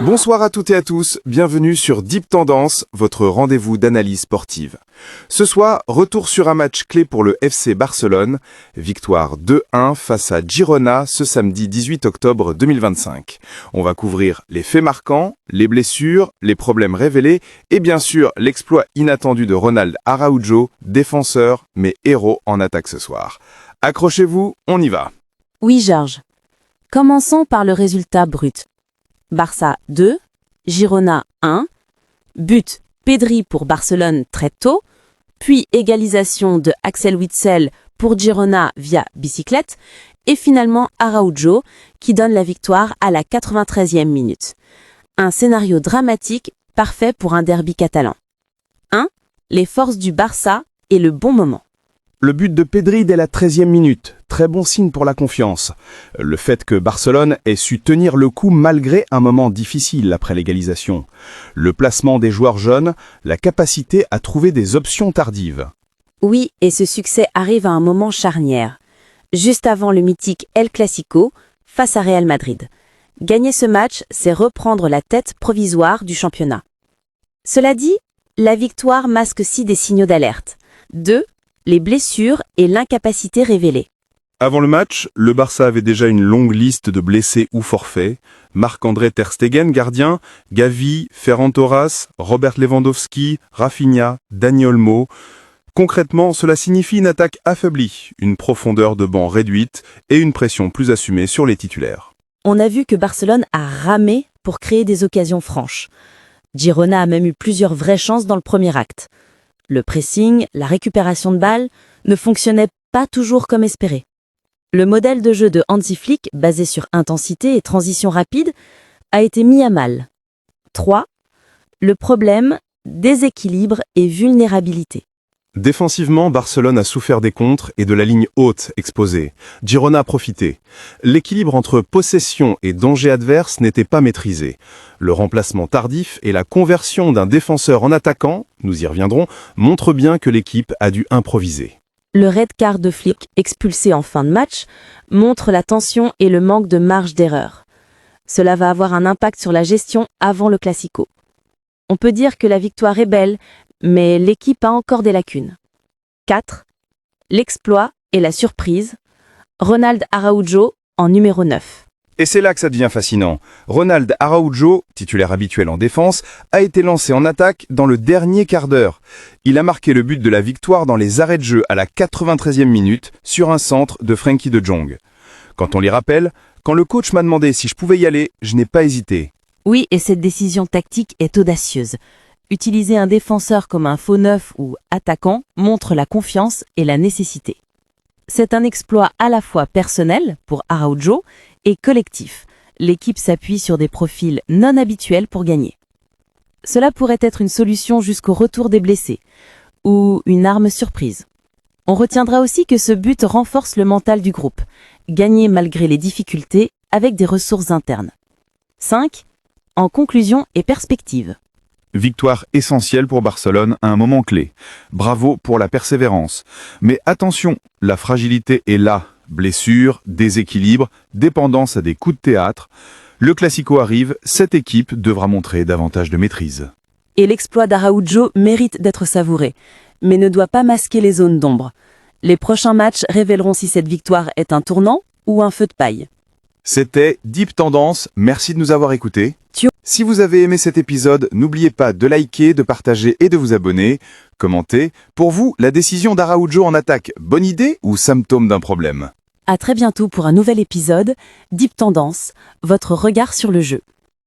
Bonsoir à toutes et à tous, bienvenue sur Deep Tendance, votre rendez-vous d'analyse sportive. Ce soir, retour sur un match clé pour le FC Barcelone, victoire 2-1 face à Girona ce samedi 18 octobre 2025. On va couvrir les faits marquants, les blessures, les problèmes révélés et bien sûr l'exploit inattendu de Ronald Araujo, défenseur mais héros en attaque ce soir. Accrochez-vous, on y va. Oui, Georges. Commençons par le résultat brut. Barça 2, Girona 1, but Pedri pour Barcelone très tôt, puis égalisation de Axel Witsel pour Girona via bicyclette, et finalement Araujo qui donne la victoire à la 93e minute. Un scénario dramatique parfait pour un derby catalan. 1. Les forces du Barça et le bon moment. Le but de Pedri dès la 13e minute, très bon signe pour la confiance. Le fait que Barcelone ait su tenir le coup malgré un moment difficile après l'égalisation. Le placement des joueurs jeunes, la capacité à trouver des options tardives. Oui, et ce succès arrive à un moment charnière, juste avant le mythique El Clasico face à Real Madrid. Gagner ce match, c'est reprendre la tête provisoire du championnat. Cela dit, la victoire masque aussi des signaux d'alerte. 2. Les blessures et l'incapacité révélée. Avant le match, le Barça avait déjà une longue liste de blessés ou forfaits. Marc-André Ter Stegen, gardien, Gavi, Ferran Torres, Robert Lewandowski, Rafinha, Dani Olmo. Concrètement, cela signifie une attaque affaiblie, une profondeur de banc réduite et une pression plus assumée sur les titulaires. On a vu que Barcelone a ramé pour créer des occasions franches. Girona a même eu plusieurs vraies chances dans le premier acte. Le pressing, la récupération de balles ne fonctionnaient pas toujours comme espéré. Le modèle de jeu de Hansi Flick, basé sur intensité et transition rapide, a été mis à mal. 3. Le problème, déséquilibre et vulnérabilité. Défensivement, Barcelone a souffert des contres et de la ligne haute exposée. Girona a profité. L'équilibre entre possession et danger adverse n'était pas maîtrisé. Le remplacement tardif et la conversion d'un défenseur en attaquant, nous y reviendrons, montrent bien que l'équipe a dû improviser. Le red card de Flick, expulsé en fin de match, montre la tension et le manque de marge d'erreur. Cela va avoir un impact sur la gestion avant le Clasico. On peut dire que la victoire est belle, mais l'équipe a encore des lacunes. 4. L'exploit et la surprise. Ronald Araujo en numéro 9. Et c'est là que ça devient fascinant. Ronald Araujo, titulaire habituel en défense, a été lancé en attaque dans le dernier quart d'heure. Il a marqué le but de la victoire dans les arrêts de jeu à la 93e minute sur un centre de Frenkie de Jong. Quand on l'y rappelle, quand le coach m'a demandé si je pouvais y aller, je n'ai pas hésité. Oui, et cette décision tactique est audacieuse. Utiliser un défenseur comme un faux neuf ou attaquant montre la confiance et la nécessité. C'est un exploit à la fois personnel pour Araujo et collectif. L'équipe s'appuie sur des profils non habituels pour gagner. Cela pourrait être une solution jusqu'au retour des blessés ou une arme surprise. On retiendra aussi que ce but renforce le mental du groupe, gagner malgré les difficultés avec des ressources internes. 5. En conclusion et perspective. Victoire essentielle pour Barcelone à un moment clé. Bravo pour la persévérance. Mais attention, la fragilité est là. Blessures, déséquilibre, dépendance à des coups de théâtre. Le Clasico arrive, cette équipe devra montrer davantage de maîtrise. Et l'exploit d'Araujo mérite d'être savouré, mais ne doit pas masquer les zones d'ombre. Les prochains matchs révéleront si cette victoire est un tournant ou un feu de paille. C'était Deep Tendance, merci de nous avoir écoutés. Si vous avez aimé cet épisode, n'oubliez pas de liker, de partager et de vous abonner. Commentez. Pour vous, la décision d'Araujo en attaque, bonne idée ou symptôme d'un problème ? À très bientôt pour un nouvel épisode, Deep Tendance, votre regard sur le jeu.